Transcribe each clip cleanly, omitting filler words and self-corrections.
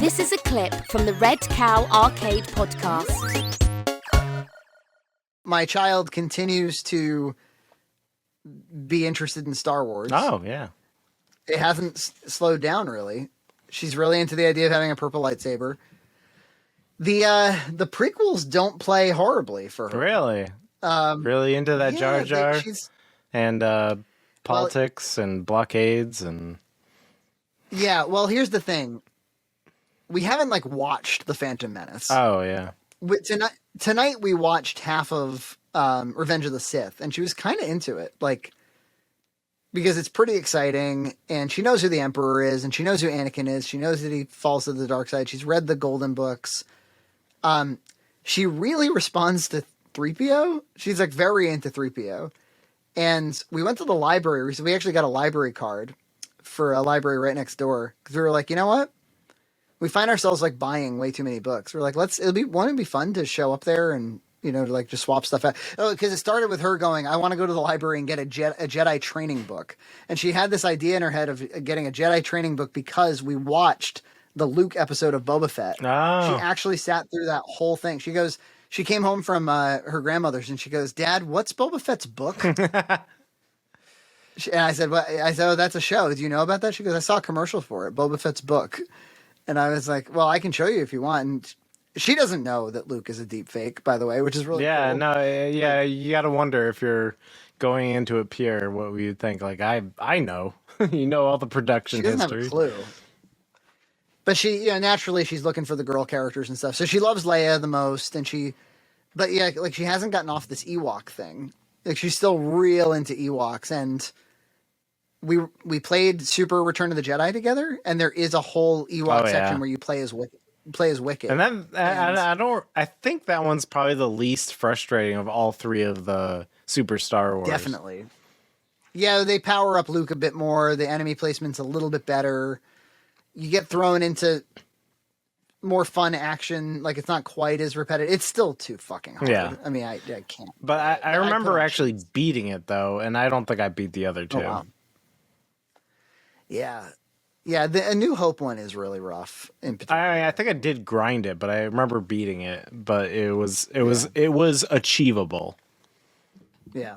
This is a clip from the Red Cow Arcade podcast. My child continues to be interested in Star Wars. Oh, yeah. It hasn't slowed down, really. She's really into the idea of having a purple lightsaber. The prequels don't play horribly for her. Really? Really into that Jar Jar and politics and blockades and... Yeah, well, here's the thing. We haven't, watched The Phantom Menace. Oh, yeah. Tonight we watched half of Revenge of the Sith, and she was kind of into it, because it's pretty exciting, and she knows who the Emperor is, and she knows who Anakin is. She knows that he falls to the dark side. She's read the Golden Books. She really responds to 3PO. She's very into 3PO. And we went to the library. So we actually got a library card for a library right next door. Because we were like, you know what? We find ourselves buying way too many books. We're like, wouldn't it be fun to show up there and, just swap stuff out. Oh, because it started with her going, I want to go to the library and get a Jedi training book. And she had this idea in her head of getting a Jedi training book because we watched the Luke episode of Boba Fett. Oh. She actually sat through that whole thing. She came home from her grandmother's and she goes, Dad, what's Boba Fett's book? And I said, oh, that's a show. Do you know about that? She goes, I saw a commercial for it, Boba Fett's book. And I was like, well, I can show you if you want. And she doesn't know that Luke is a deep fake, by the way, which is really cool. Yeah, you got to wonder if you're going into it pure, what we would think. I know. You know all the production history. She doesn't have a clue. But she, naturally she's looking for the girl characters and stuff. So she loves Leia the most. And she hasn't gotten off this Ewok thing. She's still real into Ewoks. And we played Super Return of the Jedi together. And there is a whole Ewok section where you play as Wicket. And then I think that one's probably the least frustrating of all three of the Super Star Wars. Definitely. Yeah, they power up Luke a bit more. The enemy placement's a little bit better. You get thrown into more fun action. It's not quite as repetitive. It's still too fucking hard. Yeah. I mean, I can't. But I remember actually beating it, though, and I don't think I beat the other two. Oh, wow. Yeah. Yeah, A New Hope one is really rough in particular. I think I did grind it, but I remember beating it. But it was achievable. Yeah.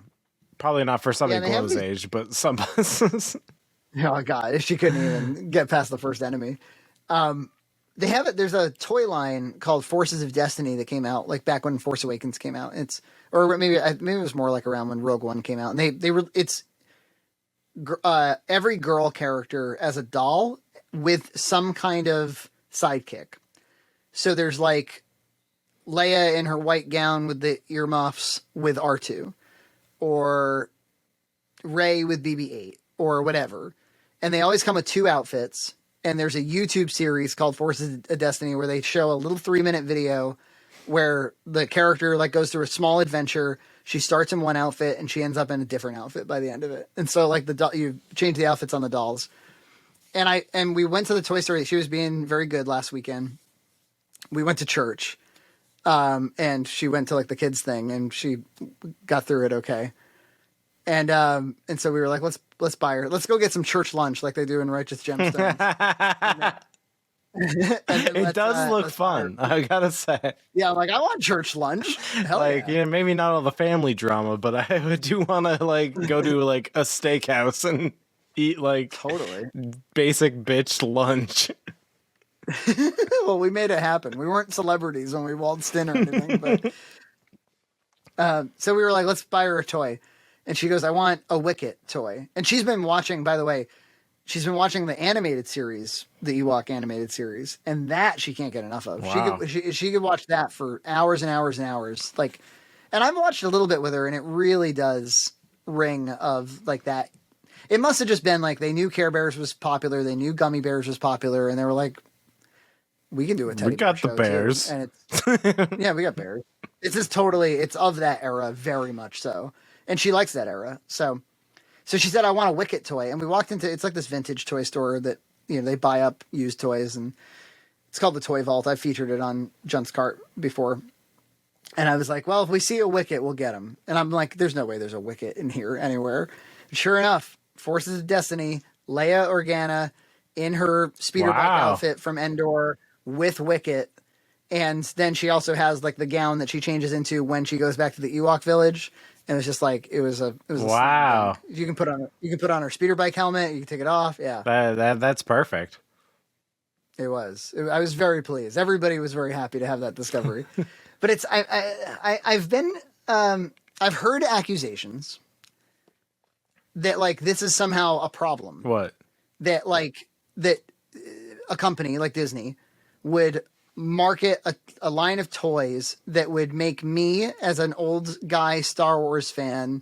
Probably not for somebody Glow's age, but some of us. Oh god, she couldn't even get past the first enemy. They have it. There's a toy line called Forces of Destiny that came out back when Force Awakens came out. Maybe it was more around when Rogue One came out. And it's every girl character as a doll with some kind of sidekick. So there's Leia in her white gown with the earmuffs with R2, or Rey with BB-8, or whatever. And they always come with two outfits. And there's a YouTube series called Forces of Destiny where they show a little 3-minute video where the character goes through a small adventure. She starts in one outfit and she ends up in a different outfit by the end of it. And so you change the outfits on the dolls. And we went to the toy store. She was being very good last weekend. We went to church. And she went to the kids thing and she got through it okay. And so we were like, let's buy her. Let's go get some church lunch like they do in Righteous Gemstones. It does look fun, I gotta say. Yeah, I'm I want church lunch. Hell yeah. Maybe not all the family drama, but I do want to go to a steakhouse and eat totally basic bitch lunch. Well, we made it happen. We weren't celebrities when we waltzed in or anything, but so we were like, let's buy her a toy. And she goes, I want a Wicket toy. And she's been watching, by the way, the animated series, the Ewok animated series, and that she can't get enough of. Wow. She could watch that for hours and hours and hours. And I've watched a little bit with her, and it really does ring of that. It must have just been they knew Care Bears was popular, they knew Gummy Bears was popular, and they were like, we can do a teddy bear show. We got the bears. Too. And it's yeah, we got bears. It's of that era, very much so. And she likes that era. So she said, I want a Wicket toy. And we walked into, it's this vintage toy store that, they buy up used toys. And it's called the Toy Vault. I've featured it on Junt's Cart before. And I was like, well, if we see a Wicket, we'll get him. And I'm like, there's no way there's a Wicket in here anywhere. And sure enough, Forces of Destiny, Leia Organa in her speeder bike outfit from Endor with Wicket. And then she also has like the gown that she changes into when she goes back to the Ewok village. And it's just like it was a Wow. You can put on her speeder bike helmet. You can take it off. Yeah, That's perfect. it was. I was very pleased. Everybody was very happy to have that discovery. But it's I've been I've heard accusations that like this is somehow a problem. What? That a company like Disney would market a line of toys that would make me as an old guy Star Wars fan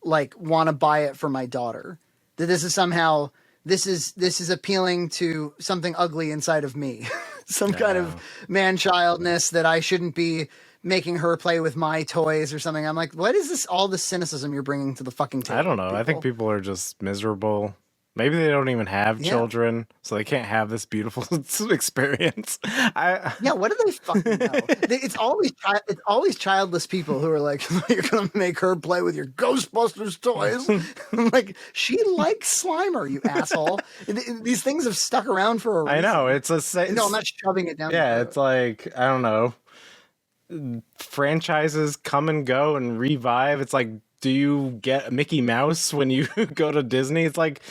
like want to buy it for my daughter. That this is somehow this is appealing to something ugly inside of me. Some kind of man-childness that I shouldn't be making her play with my toys or something. I'm like, what is this? All the cynicism you're bringing to the fucking table? I don't know. people? I think people are just miserable. Maybe they don't even have children, so they can't have this beautiful experience. Yeah, what do they fucking know? It's always childless people who are like, you're gonna make her play with your Ghostbusters toys. I'm like, she likes Slimer, you asshole. These things have stuck around for a reason. I know it's No, I'm not shoving it down. Yeah, it's like I don't know. Franchises come and go and revive. It's like, do you get Mickey Mouse when you go to Disney? It's like,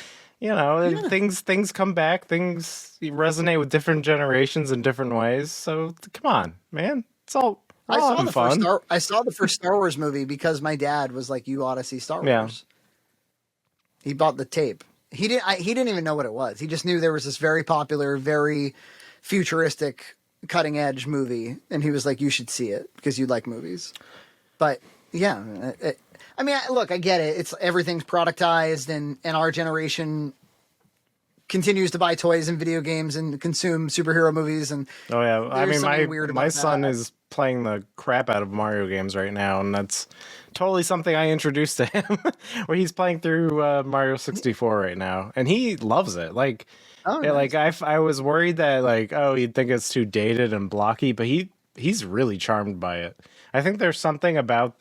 things come back, things resonate with different generations in different ways. So come on, man, it's all fun. I saw the first Star Wars movie because my dad was like, "You ought to see Star Wars." Yeah. He bought the tape. He didn't even know what it was. He just knew there was this very popular, very futuristic, cutting edge movie, and he was like, "You should see it because you like movies." But yeah. I mean, look, I get it. It's everything's productized, and our generation continues to buy toys and video games and consume superhero movies. And oh yeah, I mean, my son that. is playing the crap out of Mario games right now, and that's totally something I introduced to him. Where he's playing through Mario 64 right now, and he loves it. Like, nice. like I was worried that like, oh, he'd think it's too dated and blocky, but he's really charmed by it. I think there's something about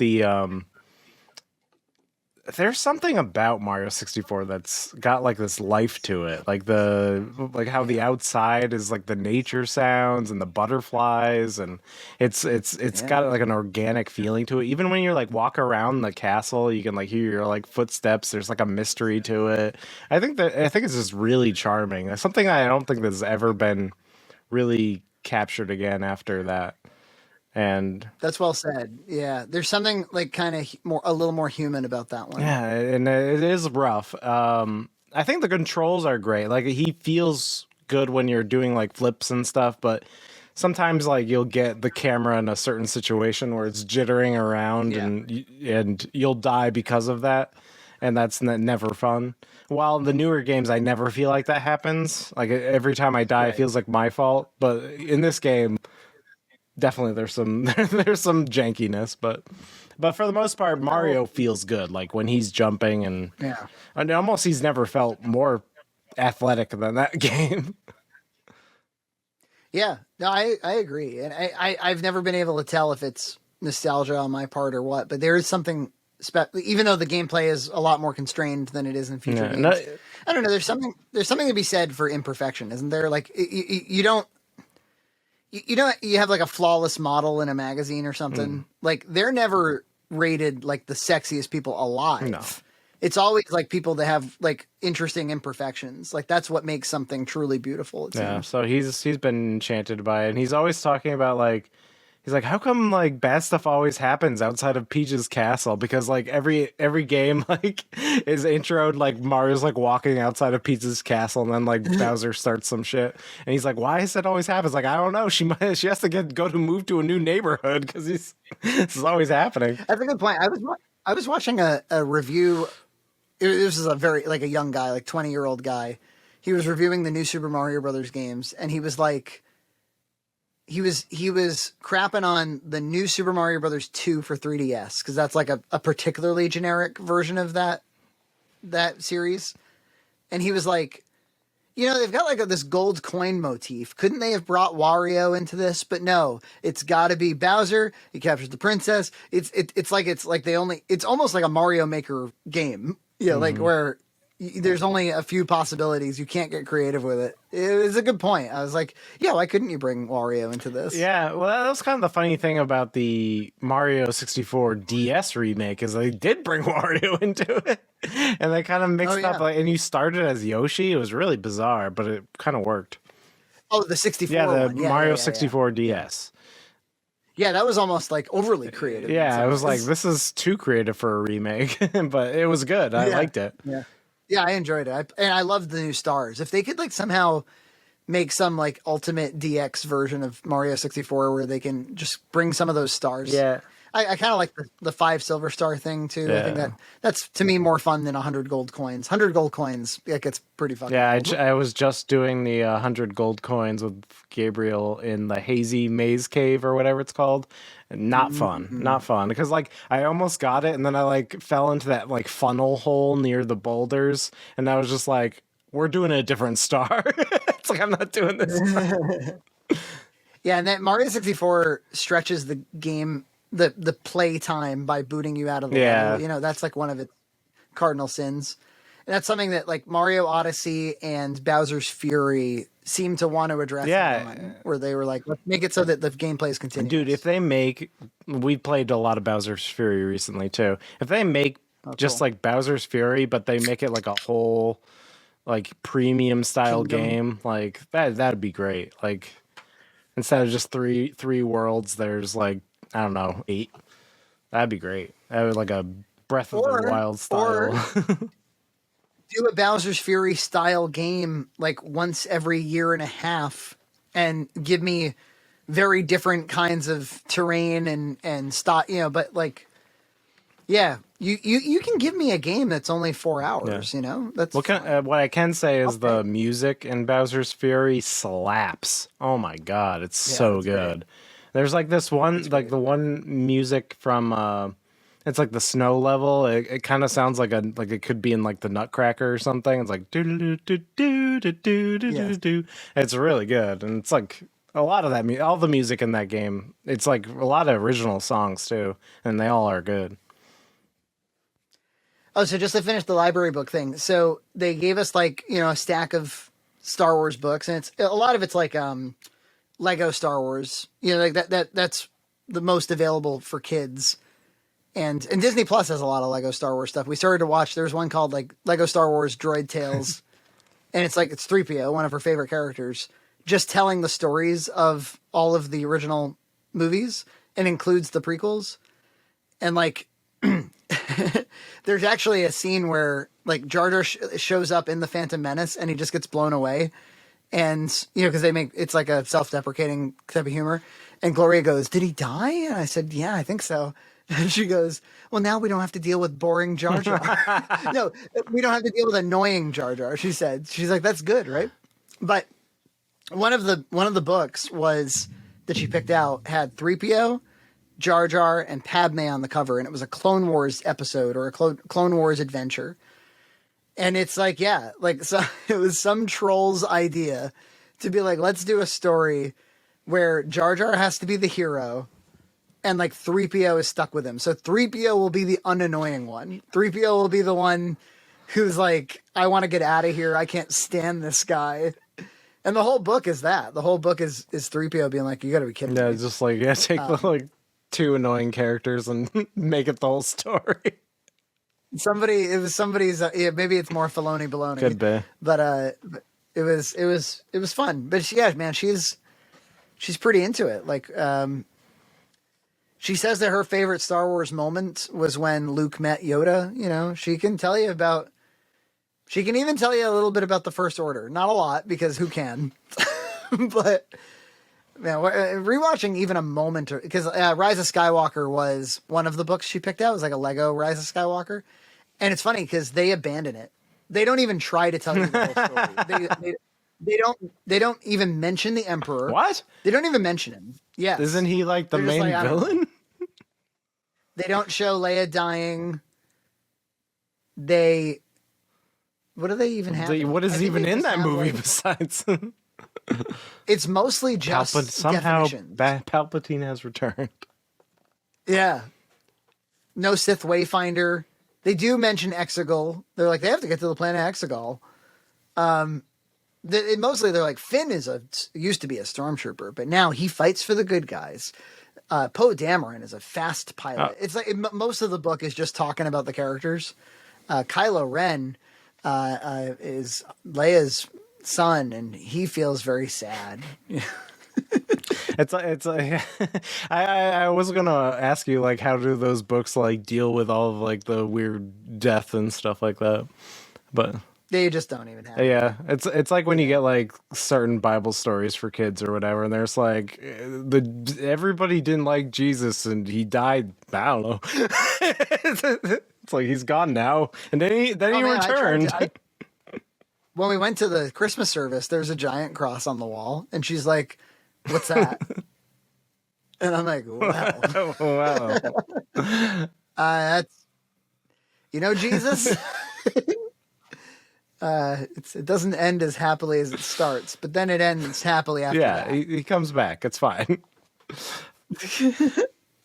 there's something about Mario 64 that's got like this life to it, like how the outside is like the nature sounds and the butterflies, and it's got like an organic feeling to it. Even when you're like walk around the castle, you can like hear your like footsteps. There's like a mystery to it. I think it's just really charming. It's something I don't think that's ever been really captured again after that. And that's well said. Yeah, there's something like kind of a little more human about that one. Yeah, and it is rough. I think the controls are great. Like he feels good when you're doing like flips and stuff, but sometimes like you'll get the camera in a certain situation where it's jittering around, and you'll die because of that, and that's never fun. While in the newer games, I never feel like that happens. Like every time I die, it feels like my fault. But in this game, definitely there's some jankiness, but for the most part, Mario feels good. Like when he's jumping, and almost he's never felt more athletic than that game. Yeah, no, I agree, and I've never been able to tell if it's nostalgia on my part or what, but there is something even though the gameplay is a lot more constrained than it is in future games. No, I don't know. There's something to be said for imperfection, isn't there? Like you don't. You have like a flawless model in a magazine or something. Like they're never rated like the sexiest people alive. No. It's always like people that have like interesting imperfections. Like that's what makes something truly beautiful. It seems. So he's been enchanted by it, and he's always talking about like, he's like, how come like bad stuff always happens outside of Peach's castle? Because like every game like is introed like Mario's like walking outside of Peach's castle, and then like Bowser starts some shit, and he's like, why is that always happens? Like I don't know. She has to move to a new neighborhood because this is always happening. That's a good point. I was watching a review. This is a very like a young guy, like 20-year-old guy. He was reviewing the new Super Mario Brothers games, and he was like. He was crapping on the new Super Mario Brothers 2 for 3DS because that's like a particularly generic version of that series, and he was like, they've got like this gold coin motif. Couldn't they have brought Wario into this? But no, it's got to be Bowser. He captures the princess. It's almost like a Mario Maker game, like where there's only a few possibilities. You can't get creative with it. It was a good point. I was like, yeah, why couldn't you bring Wario into this? Yeah, well, that was kind of the funny thing about the Mario 64 DS remake is they did bring Wario into it, and they kind of mixed up. Like, and you started as Yoshi. It was really bizarre, but it kind of worked. Oh, the 64 Yeah, the one. Mario 64 DS. Yeah, that was almost like overly creative. Yeah, it was like, this is too creative for a remake, but it was good. I liked it. Yeah, I enjoyed it. And I loved the new stars. If they could like somehow make some like ultimate DX version of Mario 64 where they can just bring some of those stars. Yeah. I kind of like the 5 silver star thing too. Yeah. I think that's to me more fun than 100 gold coins. 100 gold coins, it gets pretty fucking cool. I was just doing the 100 gold coins with Gabriel in the hazy maze cave or whatever it's called. Not fun. Not fun. Because like I almost got it and then I like fell into that like funnel hole near the boulders and I was just like, we're doing a different star. It's like I'm not doing this. Yeah, and that Mario 64 stretches the game the play time by booting you out of the level. You know, that's like one of its cardinal sins. And that's something that like Mario Odyssey and Bowser's Fury seem to want to address. Where they were like, let's make it so that the gameplay is continuous. Dude, if they make, we played a lot of Bowser's Fury recently too. If they make just like Bowser's Fury, but they make it like a whole like premium style game, like that'd be great. Like instead of just three worlds, there's like, I don't know, 8. That'd be great. That would like a Breath of the Wild style. Do a Bowser's Fury style game like once every year and a half and give me very different kinds of terrain and style, you know, but like, yeah, you can give me a game that's only 4 hours, you know? That's what I can say is the music in Bowser's Fury slaps. Oh my God, it's so good. Great. There's like this one, like the one music from, it's like the snow level. It kind of sounds like it could be in like the Nutcracker or something. It's like do do do do do do do do. It's really good, and it's like a lot of that. All the music in that game. It's like a lot of original songs too, and they all are good. Oh, so just to finish the library book thing. So they gave us like, you know, a stack of Star Wars books, and it's a lot of it's like Lego Star Wars, you know, like that's the most available for kids. And Disney Plus has a lot of Lego Star Wars stuff. We started to watch, there's one called like Lego Star Wars Droid Tales. And it's 3PO, one of her favorite characters, just telling the stories of all of the original movies and includes the prequels. And like, there's actually a scene where like Jar Jar shows up in the Phantom Menace and he just gets blown away. And, you know, because it's like a self-deprecating type of humor. And Gloria goes, "Did he die?" And I said, "Yeah, I think so." And she goes, "Well, now we don't have to deal with boring Jar Jar." No, we don't have to deal with annoying Jar Jar, she said. She's like, that's good, right? But one of the books was that she picked out had 3PO, Jar Jar, and Padme on the cover. And it was a Clone Wars episode or a Clone Wars adventure. And it's like, yeah, like so it was some troll's idea to be like, let's do a story where Jar Jar has to be the hero and like 3PO is stuck with him. So 3PO will be the unannoying one. 3PO will be the one who's like, I want to get out of here. I can't stand this guy. And the whole book is that. The whole book is 3PO being like, you got to be kidding me. Yeah, just like, take the like 2 annoying characters and make it the whole story. It was somebody's, maybe it's more Filoni baloney. Could be. But it was fun. But yeah, man, she's pretty into it. Like, she says that her favorite Star Wars moment was when Luke met Yoda. You know, she can even tell you a little bit about the First Order. Not a lot, because who can? But man, rewatching even a moment, because Rise of Skywalker was one of the books she picked out. It was like a Lego Rise of Skywalker. And it's funny because they abandon it. They don't even try to tell you the whole story. They don't even mention the Emperor. What? They don't even mention him. Yeah. Isn't he like the main villain? They don't show Leia dying. What do they even have? What is even in that movie besides? It's mostly just somehow definitions. Palpatine has returned. Yeah. No Sith Wayfinder. They do mention Exegol. They're like, they have to get to the planet Exegol. Mostly they're like, Finn used to be a stormtrooper, but now he fights for the good guys. Poe Dameron is a fast pilot. It's like most of the book is just talking about the characters. Kylo Ren is Leia's son, and he feels very sad. It's I was gonna ask you, like, how do those books like deal with all of like the weird death and stuff like that, but they just don't even have it. yeah, it's like when you get like certain Bible stories for kids or whatever, and there's like everybody didn't like Jesus and he died. I don't know. It's like he's gone now, and then he returned. When we went to the Christmas service, there's a giant cross on the wall, and she's like, "What's that?" And I'm like, "Wow, Wow." That's Jesus." It doesn't end as happily as it starts, but then it ends happily after that. He comes back. It's fine.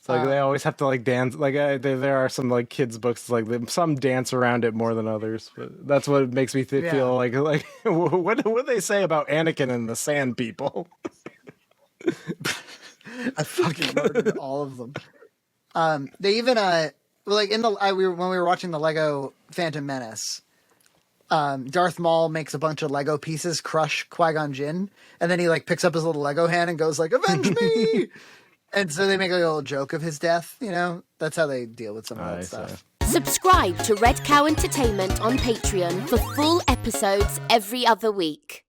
It's like they always have to like dance. Like there are some like kids books like some dance around it more than others. But that's what makes me feel like what do they say about Anakin and the Sand People? I fucking murdered all of them. They even like when we were watching the Lego Phantom Menace. Darth Maul makes a bunch of Lego pieces crush Qui-Gon Jinn, and then he like picks up his little Lego hand and goes like, "Avenge me!" And so they make like a little joke of his death. That's how they deal with some of that stuff. Subscribe to Red Cow Entertainment on Patreon for full episodes every other week.